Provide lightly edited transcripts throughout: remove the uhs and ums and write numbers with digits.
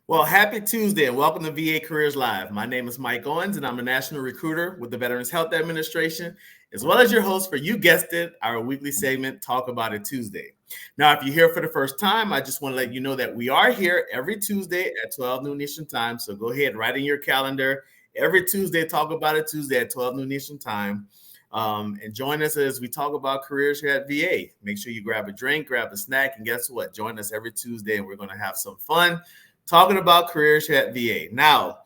Well, happy Tuesday and welcome to VA Careers Live. My name is Mike Owens and I'm a national recruiter with the Veterans Health Administration, as well as your host for, you guessed it, our weekly segment, Talk About It Tuesday. Now, if you're here for the first time, I just want to let you know that we are here every Tuesday at 12 noon Eastern Time. So go ahead, write in your calendar. Every Tuesday, Talk About It Tuesday at 12 noon Eastern Time. And join us as we talk about careers here at VA. Make sure you grab a drink, grab a snack, and guess what? Join us every Tuesday and we're going to have some fun talking about careers here at VA. Now,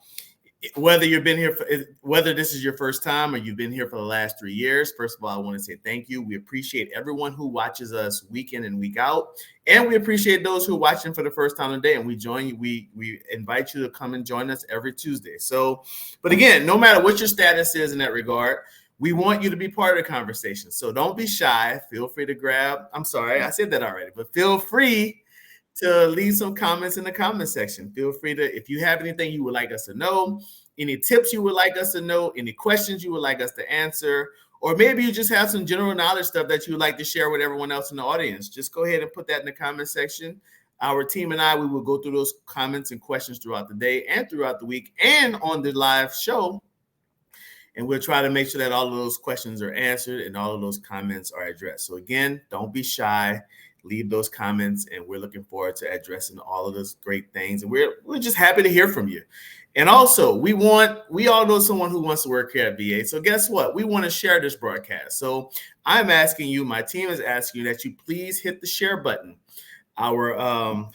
whether this is your first time or you've been here for the last 3 years, first of all, I want to say thank you. We appreciate everyone who watches us week in and week out, and we appreciate those who are watching for the first time today. And we join you. We invite you to come and join us every Tuesday. So, but again, no matter what your status is in that regard, we want you to be part of the conversation. So don't be shy. Feel free to grab. I'm sorry, I said that already, but feel free to leave some comments in the comment section. Feel free to, if you have anything you would like us to know, any tips you would like us to know, any questions you would like us to answer, or maybe you just have some general knowledge stuff that you would like to share with everyone else in the audience, just go ahead and put that in the comment section. Our team and I, we will go through those comments and questions throughout the day and throughout the week and on the live show. And we'll try to make sure that all of those questions are answered and all of those comments are addressed. So again, don't be shy. Leave those comments, and we're looking forward to addressing all of those great things. And we're just happy to hear from you. And also, we all know someone who wants to work here at VA. So guess what? We want to share this broadcast. So I'm asking you, my team is asking you that you please hit the share button. Our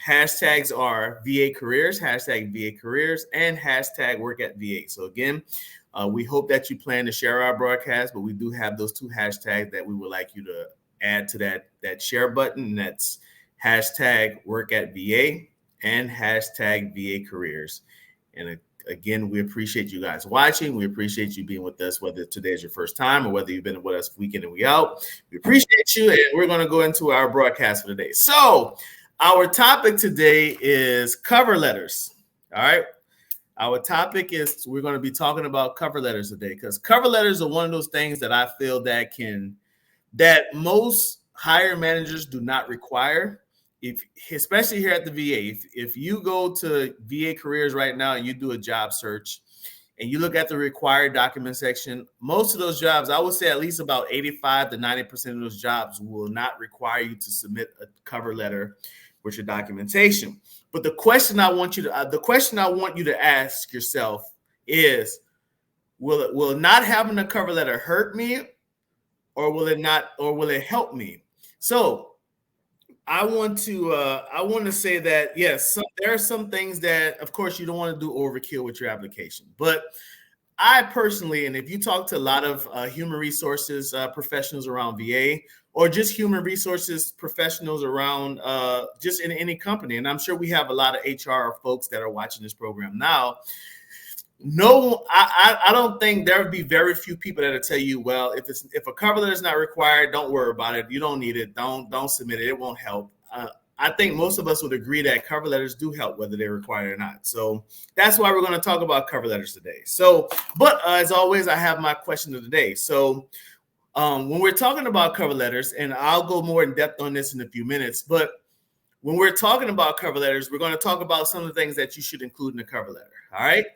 hashtags are VA Careers, hashtag VA Careers, and hashtag Work at VA. So again, we hope that you plan to share our broadcast, but we do have those two hashtags that we would like you to add to that share button. And that's hashtag Work at VA and hashtag VA Careers. And again, we appreciate you guys watching. We appreciate you being with us, whether today is your first time or whether you've been with us week in and week out. We appreciate you, and we're going to go into our broadcast for today. So our topic today is cover letters. All right. Our topic is, we're going to be talking about cover letters today, because cover letters are one of those things that I feel that most hiring managers do not require. Especially here at the VA, if you go to VA Careers right now and you do a job search and you look at the required document section, most of those jobs, I would say at least about 85 to 90% of those jobs will not require you to submit a cover letter with your documentation. But the question I want you to ask yourself is, will not having a cover letter hurt me, or will it help me? So I want to say that yes, there are some things that, of course, you don't want to do overkill with your application. But I personally, and if you talk to a lot of human resources professionals around VA, or just human resources professionals around just in any company, and I'm sure we have a lot of HR folks that are watching this program now. No, I don't think there would be very few people that'll tell you, well, if a cover letter is not required, don't worry about it. You don't need it. Don't submit it. It won't help. I think most of us would agree that cover letters do help, whether they're required or not. So that's why we're going to talk about cover letters today. So, but as always, I have my question of the day. So when we're talking about cover letters, and I'll go more in depth on this in a few minutes, but when we're talking about cover letters, we're going to talk about some of the things that you should include in the cover letter. All right.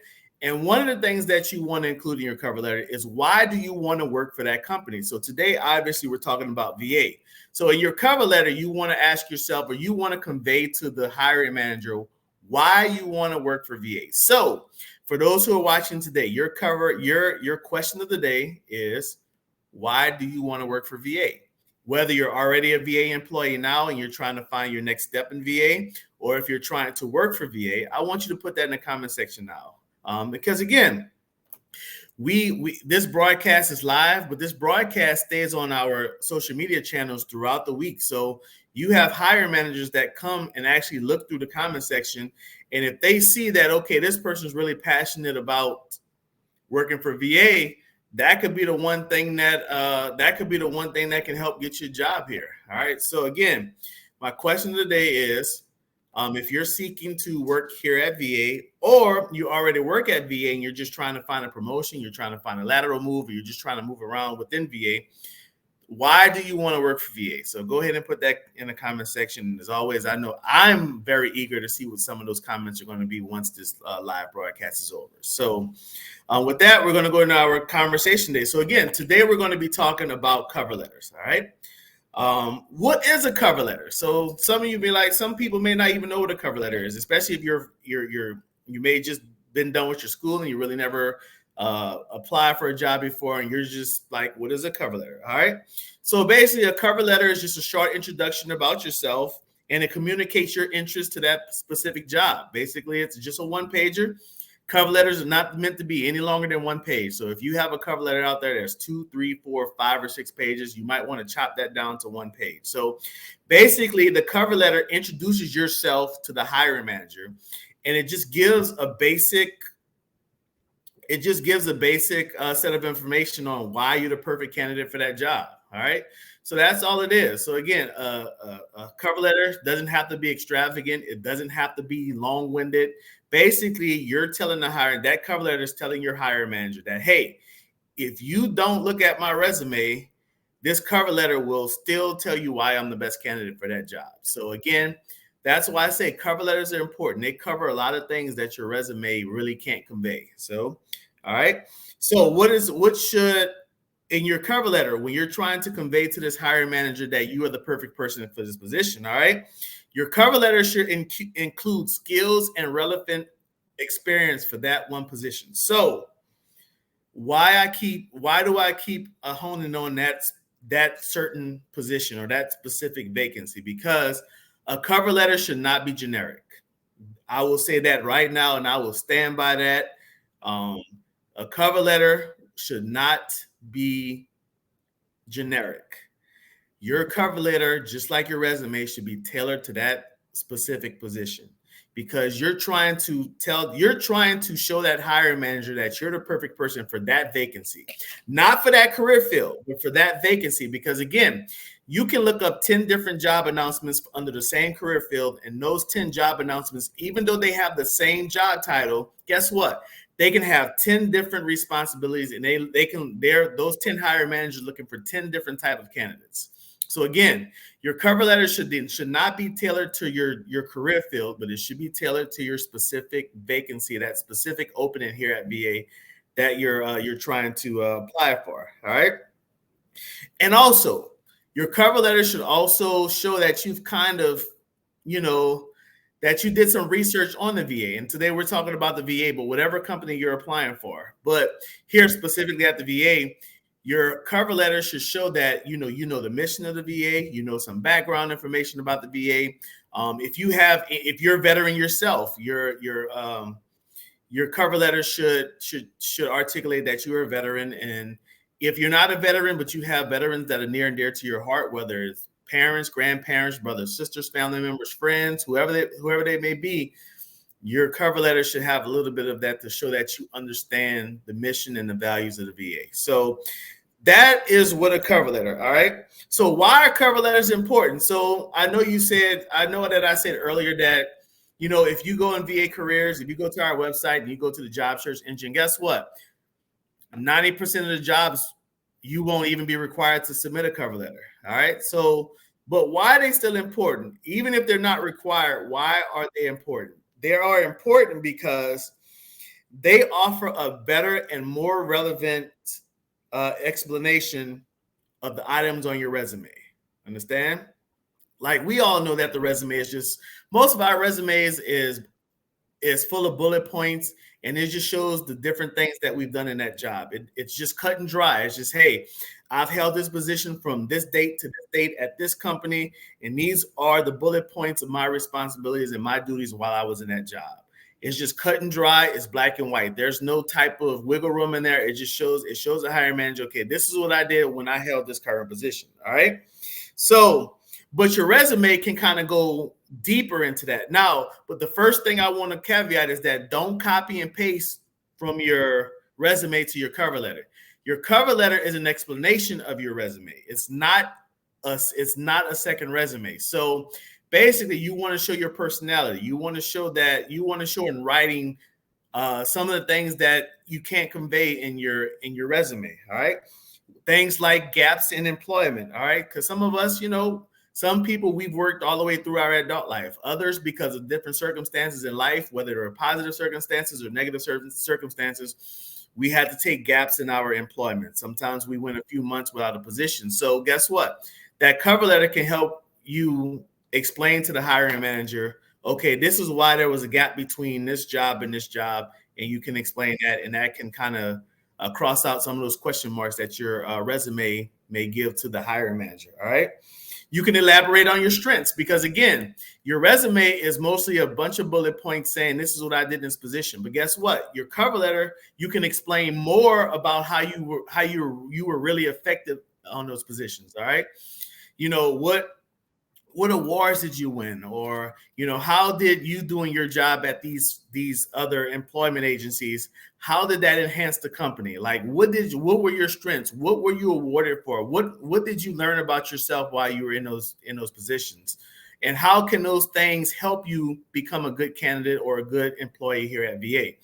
And one of the things that you want to include in your cover letter is, why do you want to work for that company? So today, obviously, we're talking about VA. So in your cover letter, you want to ask yourself, or you want to convey to the hiring manager, why you want to work for VA. So for those who are watching today, your question of the day is, why do you want to work for VA? Whether you're already a VA employee now and you're trying to find your next step in VA, or if you're trying to work for VA, I want you to put that in the comment section now. Because again, this broadcast is live, but this broadcast stays on our social media channels throughout the week. So you have hiring managers that come and actually look through the comment section, and if they see that, okay, this person's really passionate about working for VA, that could be the one thing that can help get you a job here. All right. So again, my question of the day is, if you're seeking to work here at VA, or you already work at VA and you're just trying to find a promotion, you're trying to find a lateral move, or you're just trying to move around within VA, why do you want to work for VA? So go ahead and put that in the comment section. As always, I know I'm very eager to see what some of those comments are going to be once this live broadcast is over. So with that, we're going to go into our conversation day. So again, today we're going to be talking about cover letters. All right. What is a cover letter? So some of you be like, some people may not even know what a cover letter is, especially if you may just been done with your school and you really never apply for a job before, and you're just like, what is a cover letter? All right. So basically, a cover letter is just a short introduction about yourself, and it communicates your interest to that specific job. Basically, it's just a one-pager. Cover letters are not meant to be any longer than one page. So if you have a cover letter out there that's 2, 3, 4, 5, or 6 pages, you might want to chop that down to one page. So basically, the cover letter introduces yourself to the hiring manager, and it just gives a basic set of information on why you're the perfect candidate for that job. All right. So that's all it is. So again, a cover letter doesn't have to be extravagant. It doesn't have to be long-winded. Basically, you're telling that cover letter is telling your hiring manager that, hey, if you don't look at my resume, this cover letter will still tell you why I'm the best candidate for that job. So again, that's why I say cover letters are important. They cover a lot of things that your resume really can't convey. So, all right. So what should, in your cover letter, when you're trying to convey to this hiring manager that you are the perfect person for this position, all right, your cover letter should include skills and relevant experience for that one position. So why do I keep honing on that certain position or that specific vacancy? Because a cover letter should not be generic. I will say that right now, and I will stand by that. A cover letter should not be generic. Your cover letter, just like your resume, should be tailored to that specific position, because you're trying to show that hiring manager that you're the perfect person for that vacancy, not for that career field, but for that vacancy. Because again, you can look up 10 different job announcements under the same career field, and those 10 job announcements, even though they have the same job title, guess what? They can have 10 different responsibilities, and those 10 hiring managers looking for 10 different type of candidates. So again, your cover letter should not be tailored to your career field, but it should be tailored to your specific vacancy, that specific opening here at VA that you're trying to apply for. All right. And also, your cover letter should also show that you've kind of, that you did some research on the VA. And today we're talking about the VA, but whatever company you're applying for. But here specifically at the VA, your cover letter should show that you know the mission of the VA, some background information about the VA. If you're a veteran yourself, your cover letter should articulate that you're a veteran. And if you're not a veteran, but you have veterans that are near and dear to your heart, whether it's parents, grandparents, brothers, sisters, family members, friends, whoever they may be, your cover letter should have a little bit of that to show that you understand the mission and the values of the VA. So that is what a cover letter. All right. So why are cover letters important? So I know that I said earlier that, if you go in VA careers, if you go to our website and you go to the job search engine, guess what? 90% of the jobs, you won't even be required to submit a cover letter. All right. So, but why are they still important? Even if they're not required, why are they important? They are important because they offer a better and more relevant explanation of the items on your resume. Understand? Like, we all know that the resume is just, most of our resumes is full of bullet points, and it just shows the different things that we've done in that job. It's just cut and dry. It's just, hey, I've held this position from this date to this date at this company, and these are the bullet points of my responsibilities and my duties while I was in that job. It's just cut and dry. It's black and white. There's no type of wiggle room in there. It just shows the hiring manager, okay, this is what I did when I held this current position. All right. So, but your resume can kind of go deeper into that. Now, but the first thing I want to caveat is that don't copy and paste from your resume to your cover letter. Your cover letter is an explanation of your resume. It's not a second resume. So basically, you want to show your personality. You want to show in writing some of the things that you can't convey in your resume. All right. Things like gaps in employment. All right. Because some of us, some people we've worked all the way through our adult life. Others, because of different circumstances in life, whether they're positive circumstances or negative circumstances, we had to take gaps in our employment. Sometimes we went a few months without a position. So guess what? That cover letter can help you explain to the hiring manager, okay, this is why there was a gap between this job and this job. And you can explain that, and that can kind of cross out some of those question marks that your resume may give to the hiring manager. All right. You can elaborate on your strengths because, again, your resume is mostly a bunch of bullet points saying this is what I did in this position. But guess what? Your cover letter, you can explain more about how you were really effective on those positions. All right. What awards did you win, or how did you doing your job at these other employment agencies, how did that enhance the company? Like what were your strengths, what were you awarded for, what did you learn about yourself while you were in those positions, and how can those things help you become a good candidate or a good employee here at VA?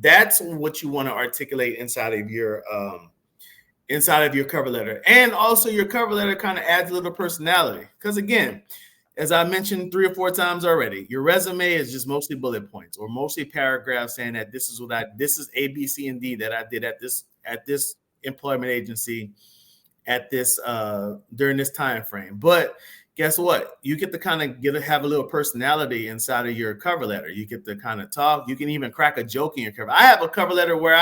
That's what you want to articulate inside of your cover letter. And also your cover letter kind of adds a little personality. Because again, as I mentioned 3 or 4 times already, your resume is just mostly bullet points or mostly paragraphs saying that this is A, B, C, and D that I did at this employment agency at this during this time frame. But guess what? You get to kind of have a little personality inside of your cover letter. You get to kind of talk. You can even crack a joke in your cover. I have a cover letter where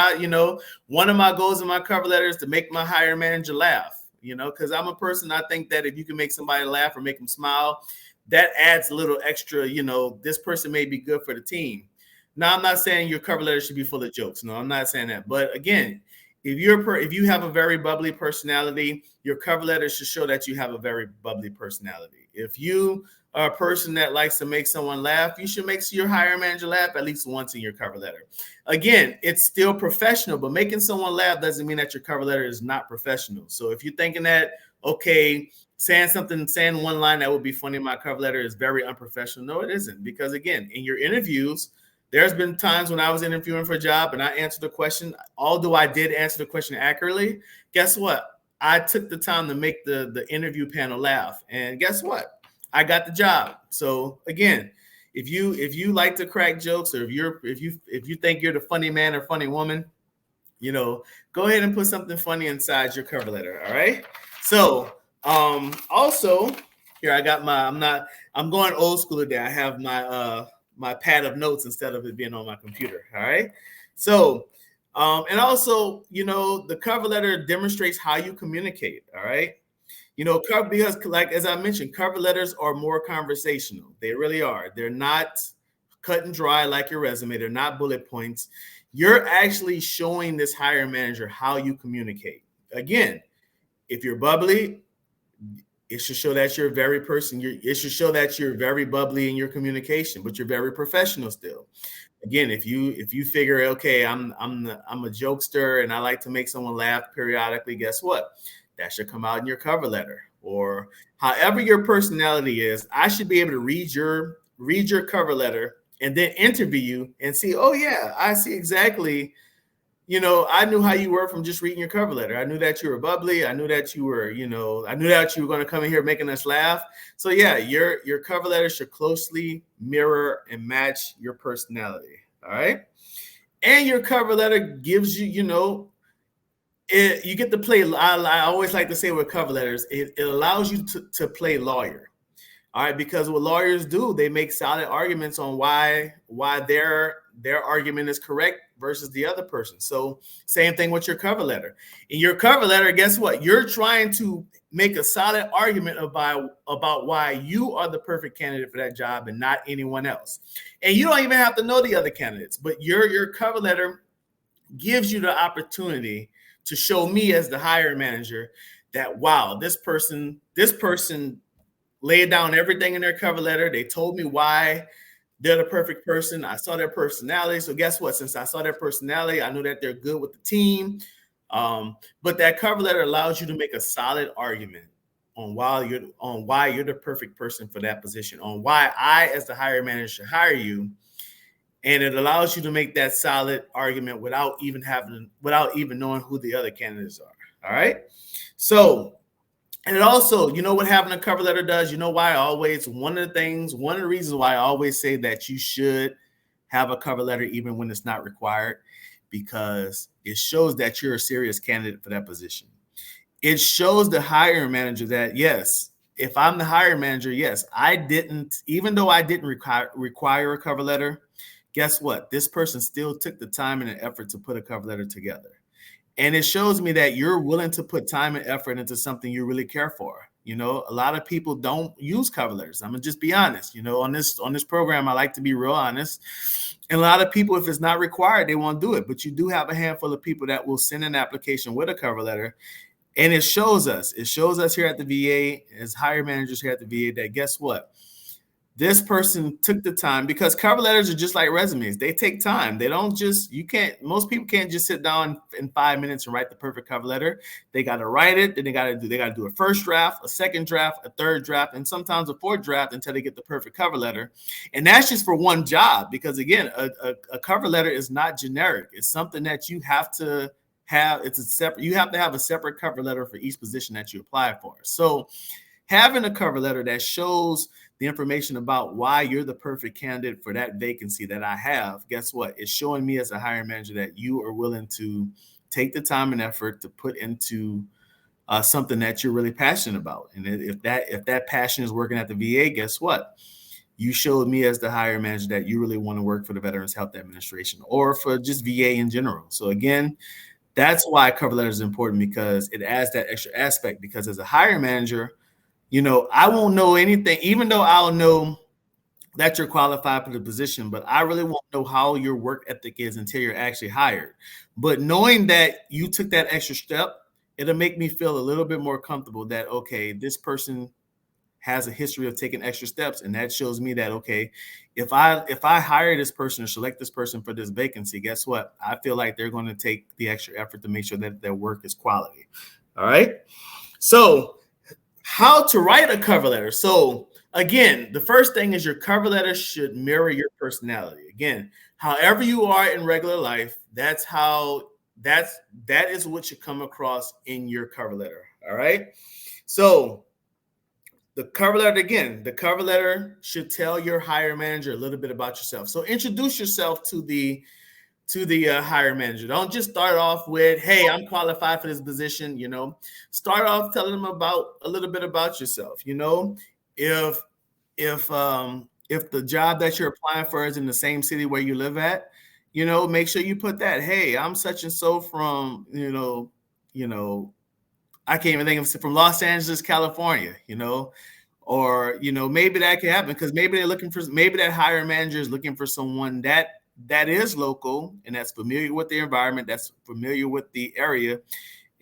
one of my goals in my cover letter is to make my hiring manager laugh, because I'm a person, I think that if you can make somebody laugh or make them smile, that adds a little extra, this person may be good for the team. Now, I'm not saying your cover letter should be full of jokes. No, I'm not saying that. But again, if you have a very bubbly personality, your cover letter should show that you have a very bubbly personality. If you are a person that likes to make someone laugh, you should make your hiring manager laugh at least once in your cover letter. Again, it's still professional, but making someone laugh doesn't mean that your cover letter is not professional. So if you're thinking that, okay, saying one line that would be funny in my cover letter is very unprofessional, no, it isn't. Because again, in your interviews, there's been times when I was interviewing for a job and I answered the question, although I did answer the question accurately, guess what? I took the time to make the interview panel laugh. And guess what? I got the job. So again, if you like to crack jokes, or if you think you're the funny man or funny woman, go ahead and put something funny inside your cover letter. All right. So also here I got I'm going old school today. I have my pad of notes instead of it being on my computer. All right. So, and also, the cover letter demonstrates how you communicate. All right. Because like, as I mentioned, cover letters are more conversational. They really are. They're not cut and dry like your resume. They're not bullet points. You're actually showing this hiring manager how you communicate. Again, if you're bubbly, it should show that you're a very person. It should show that you're very bubbly in your communication, but you're very professional still. Again, if you figure, okay, I'm a jokester and I like to make someone laugh periodically, guess what? That should come out in your cover letter. Or however your personality is, I should be able to read your cover letter and then interview you and see, oh yeah, I see exactly. I knew how you were from just reading your cover letter. I knew that you were bubbly. I knew that you were, I knew that you were going to come in here making us laugh. So yeah, your cover letter should closely mirror and match your personality. All right. And your cover letter gives you, you get to play. I always like to say with cover letters, it allows you to play lawyer. All right, because what lawyers do, they make solid arguments on why their argument is correct versus the other person. So same thing with your cover letter. In your cover letter, guess what? You're trying to make a solid argument about why you are the perfect candidate for that job and not anyone else. And you don't even have to know the other candidates, but your cover letter gives you the opportunity to show me as the hiring manager that, wow, this person laid down everything in their cover letter. They told me why they're the perfect person. I saw their personality. So guess what? Since I saw their personality, I knew that they're good with the team. But that cover letter allows you to make a solid argument on why you're the perfect person for that position, on why I, as the hiring manager, should hire you. And it allows you to make that solid argument without even knowing who the other candidates are. All right. So, and it also, you know what having a cover letter does? You know why I always, one of the reasons why I always say that you should have a cover letter even when it's not required, because it shows that you're a serious candidate for that position. It shows the hiring manager that, yes, if I'm the hiring manager, yes, I didn't, even though I didn't require a cover letter, guess what? This person still took the time and the effort to put a cover letter together. And it shows me that you're willing to put time and effort into something you really care for. You know, a lot of people don't use cover letters. I'm gonna just be honest. You know, on this program, I like to be real honest. And a lot of people, if it's not required, they won't do it. But you do have a handful of people that will send an application with a cover letter. And it shows us here at the VA, as hiring managers here at the VA, that guess what? This person took the time, because cover letters are just like resumes. They take time. They don't just, most people can't just sit down in 5 minutes and write the perfect cover letter. They got to write it. Then they got to do a first draft, a second draft, a third draft, and sometimes a fourth draft until they get the perfect cover letter. And that's just for one job, because again, a cover letter is not generic. It's something that you have to have. You have to have a separate cover letter for each position that you apply for. So having a cover letter that shows the information about why you're the perfect candidate for that vacancy that I have, guess what? It's showing me as a hiring manager that you are willing to take the time and effort to put into something that you're really passionate about. And if that passion is working at the VA, guess what? You showed me as the hiring manager that you really want to work for the Veterans Health Administration or for just VA in general. So again, that's why cover letter is important, because it adds that extra aspect. Because as a hiring manager, you know, I won't know anything, even though I'll know that you're qualified for the position, but I really won't know how your work ethic is until you're actually hired. But knowing that you took that extra step, it'll make me feel a little bit more comfortable that, okay, this person has a history of taking extra steps. And that shows me that, okay, if I hire this person or select this person for this vacancy, guess what? I feel like they're going to take the extra effort to make sure that their work is quality. All right. So how to write a cover letter. So again, the first thing is your cover letter should mirror your personality. Again, however you are in regular life, that is what should come across in your cover letter. All right. So the cover letter should tell your hiring manager a little bit about yourself. So introduce yourself to the hiring manager. Don't just start off with, hey, I'm qualified for this position. You know, start off telling them a little bit about yourself. You know, if the job that you're applying for is in the same city where you live at, you know, make sure you put that, hey, I'm such and so from, you know, I can't even think of, from Los Angeles, California, you know, or, you know, maybe that can happen because maybe that hiring manager is looking for someone that is local and that's familiar with the environment, that's familiar with the area.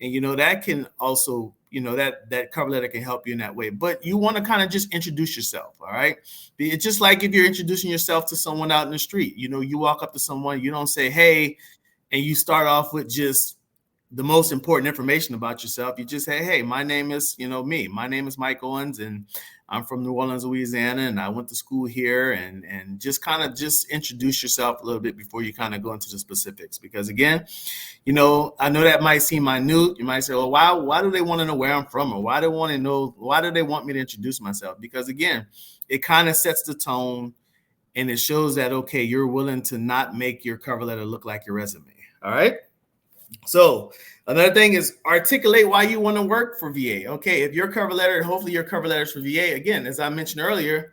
And, you know, that can also, you know, that cover letter can help you in that way. But you want to kind of just introduce yourself. All right. It's just like if you're introducing yourself to someone out in the street, you know, you walk up to someone, you don't say, hey, and you start off with just the most important information about yourself. You just say, hey, my name is Mike Owens, and I'm from New Orleans, Louisiana, and I went to school here, and just kind of just introduce yourself a little bit before you kind of go into the specifics. Because again, you know, I know that might seem minute. You might say, well, why do they want to know where I'm from? Or why do they want me to introduce myself? Because again, it kind of sets the tone and it shows that, okay, you're willing to not make your cover letter look like your resume. All right. So another thing is articulate why you want to work for VA. Okay, if your cover letter, hopefully your cover letter is for VA. Again, as I mentioned earlier,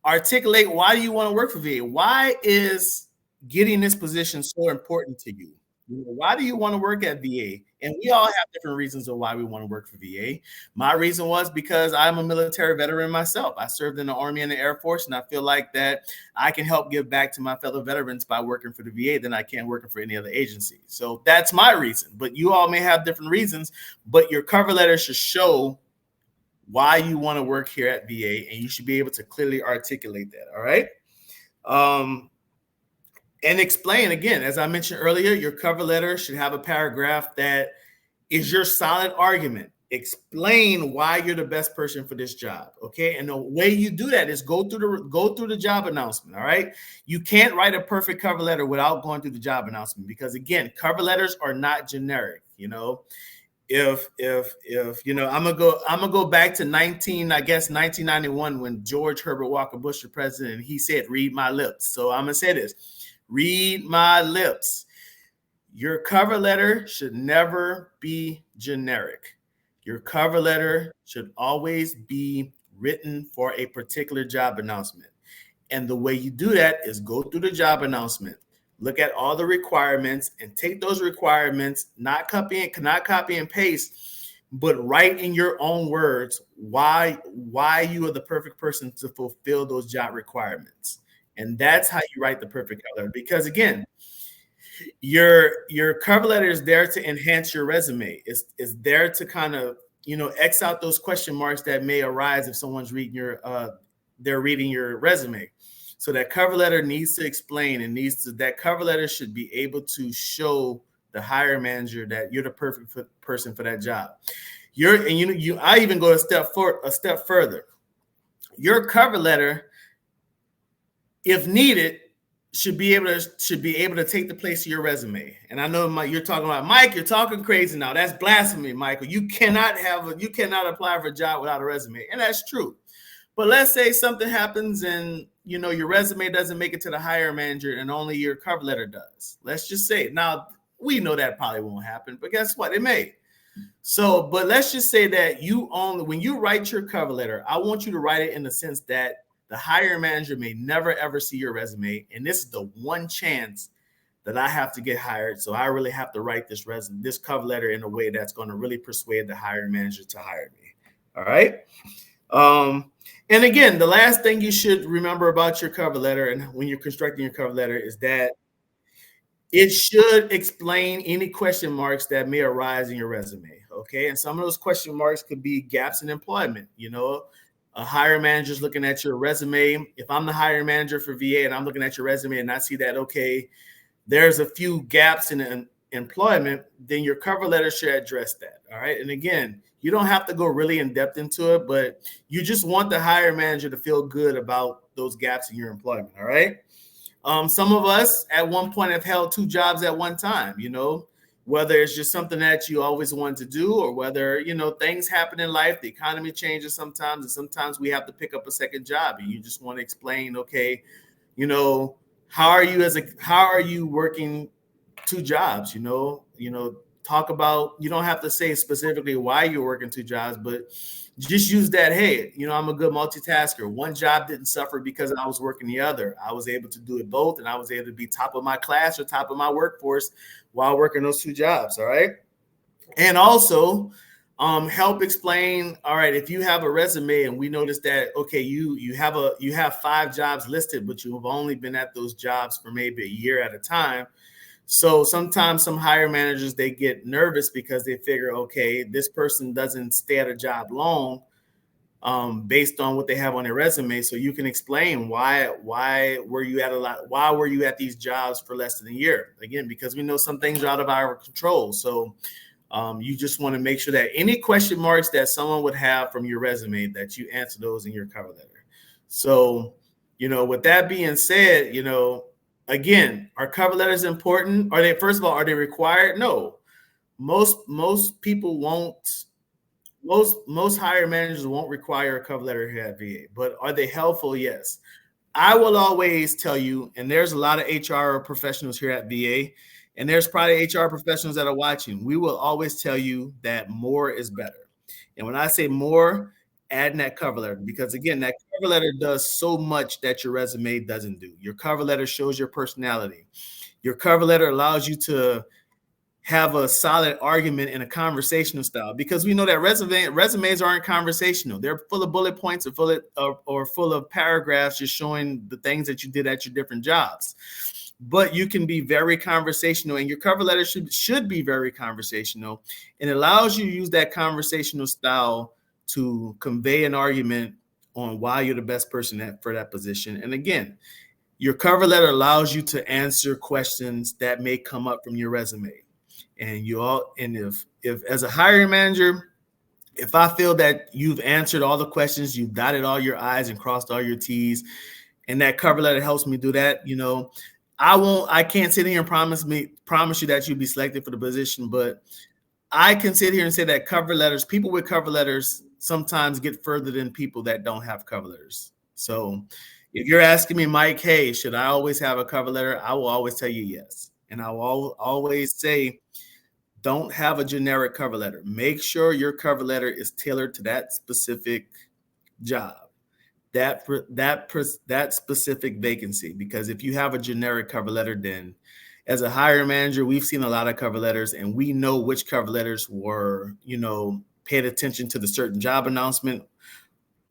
articulate why you want to work for VA. Why is getting this position so important to you? You know, why do you want to work at VA? And we all have different reasons of why we want to work for VA. My reason was because I'm a military veteran myself. I served in the Army and the Air Force, and I feel like that I can help give back to my fellow veterans by working for the VA than I can working for any other agency. So that's my reason. But you all may have different reasons, but your cover letter should show why you want to work here at VA, and you should be able to clearly articulate that. All right. And explain, again, as I mentioned earlier, your cover letter should have a paragraph that is your solid argument. Explain why you're the best person for this job. Okay. And the way you do that is go through the job announcement. All right. You can't write a perfect cover letter without going through the job announcement, because again, cover letters are not generic. You know, if I'm gonna go back to 1991 when George Herbert Walker Bush was president, and he said, "Read my lips." So I'm gonna say this: read my lips. Your cover letter should never be generic. Your cover letter should always be written for a particular job announcement. And the way you do that is go through the job announcement, look at all the requirements, and take those requirements, not copy and paste, but write in your own words why you are the perfect person to fulfill those job requirements. And that's how you write the perfect cover letter. Because again, your cover letter is there to enhance your resume. It's there to kind of X out those question marks that may arise if someone's reading they're reading your resume. So that cover letter needs to explain and that cover letter should be able to show the hiring manager that you're the perfect person for that job. I even go a step further. Your cover letter, if needed, should be able to take the place of your resume. And I know you're talking about, Mike, you're talking crazy now. That's blasphemy, Michael. You cannot apply for a job without a resume, and that's true. But let's say something happens and your resume doesn't make it to the hiring manager and only your cover letter does. Let's just say, now we know that probably won't happen, but guess what? It may. So, but let's just say that when you write your cover letter, I want you to write it in the sense that the hiring manager may never ever see your resume, and this is the one chance that I have to get hired. So I really have to write this cover letter in a way that's going to really persuade the hiring manager to hire me. All right. And again, the last thing you should remember about your cover letter and when you're constructing your cover letter is that it should explain any question marks that may arise in your resume. Okay. And some of those question marks could be gaps in employment. A hiring manager is looking at your resume. If I'm the hiring manager for VA and I'm looking at your resume and I see that, okay, there's a few gaps in employment, then your cover letter should address that. All right. And again, you don't have to go really in depth into it, but you just want the hiring manager to feel good about those gaps in your employment. All right. Some of us at one point have held 2 jobs at one time, whether it's just something that you always wanted to do or whether, things happen in life, the economy changes sometimes, and sometimes we have to pick up a second job and you just want to explain, okay, how are you working 2 jobs, talk about, you don't have to say specifically why you're working 2 jobs, but just use that. Hey, I'm a good multitasker. One job didn't suffer because I was working the other. I was able to do it both, and I was able to be top of my class or top of my workforce while working those 2 jobs. All right. And also help explain. All right. If you have a resume and we notice that, okay, you have 5 jobs listed, but you have only been at those jobs for maybe a year at a time. So sometimes some hiring managers, they get nervous because they figure, okay, this person doesn't stay at a job long based on what they have on their resume. So you can explain why were you at these jobs for less than a year? Again, because we know some things are out of our control. So you just want to make sure that any question marks that someone would have from your resume, that you answer those in your cover letter. So, with that being said, again, are cover letters important? Are they required? No. Most people won't. Most hiring managers won't require a cover letter here at VA, but are they helpful? Yes. I will always tell you, and there's a lot of HR professionals here at VA, and there's probably HR professionals that are watching. We will always tell you that more is better. And when I say more, adding that cover letter, because again, that cover letter does so much that your resume doesn't do. Your cover letter shows your personality. Your cover letter allows you to have a solid argument in a conversational style, because we know that resumes aren't conversational. They're full of bullet points or full of paragraphs just showing the things that you did at your different jobs. But you can be very conversational, and your cover letter should be very conversational, and it allows you to use that conversational style to convey an argument on why you're the best person for that position. And again, your cover letter allows you to answer questions that may come up from your resume. And if as a hiring manager, if I feel that you've answered all the questions, you've dotted all your I's and crossed all your T's, and that cover letter helps me do that, I can't sit here and promise you that you'll be selected for the position, but I can sit here and say that cover letters, people with cover letters sometimes get further than people that don't have cover letters. So if you're asking me, Mike, hey, should I always have a cover letter? I will always tell you yes. And I will always say, don't have a generic cover letter. Make sure your cover letter is tailored to that specific job, that specific vacancy. Because if you have a generic cover letter, then as a hiring manager, we've seen a lot of cover letters, and we know which cover letters were, paid attention to the certain job announcement,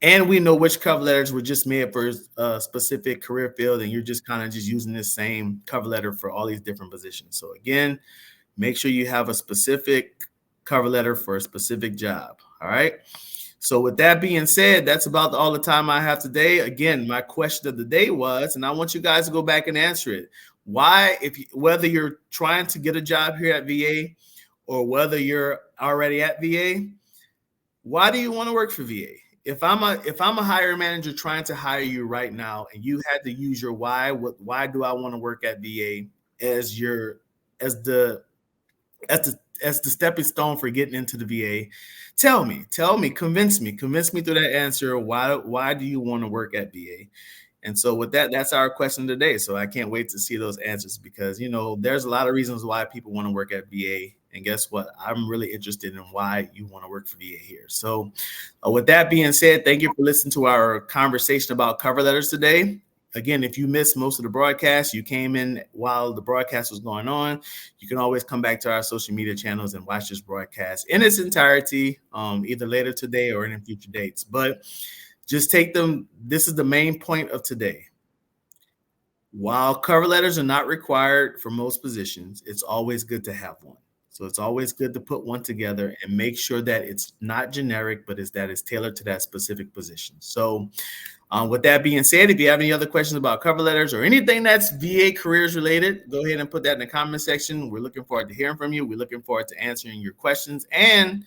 and we know which cover letters were just made for a specific career field, and you're just kind of just using this same cover letter for all these different positions. So again, make sure you have a specific cover letter for a specific job. All right. So with that being said, that's about all the time I have today. Again, my question of the day was, and I want you guys to go back and answer it. Why, whether you're trying to get a job here at VA or whether you're already at VA, why do you want to work for VA? If I'm a hiring manager trying to hire you right now, and you had to use your why do I want to work at VA as the stepping stone for getting into the VA, tell me, convince me through that answer. Why do you want to work at VA? And so with that, that's our question today. So I can't wait to see those answers, because, there's a lot of reasons why people want to work at VA. And guess what? I'm really interested in why you want to work for VA here. So with that being said, thank you for listening to our conversation about cover letters today. Again, if you missed most of the broadcast, you came in while the broadcast was going on, you can always come back to our social media channels and watch this broadcast in its entirety, either later today or in future dates. But just take them. This is the main point of today. While cover letters are not required for most positions, it's always good to have one. So it's always good to put one together and make sure that it's not generic, but that it's tailored to that specific position. So with that being said, if you have any other questions about cover letters or anything that's VA careers related, go ahead and put that in the comment section. We're looking forward to hearing from you. We're looking forward to answering your questions and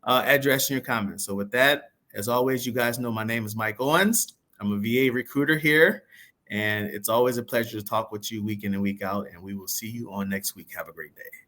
addressing your comments. So with that, as always, you guys know my name is Mike Owens. I'm a VA recruiter here, and it's always a pleasure to talk with you week in and week out, and we will see you on next week. Have a great day.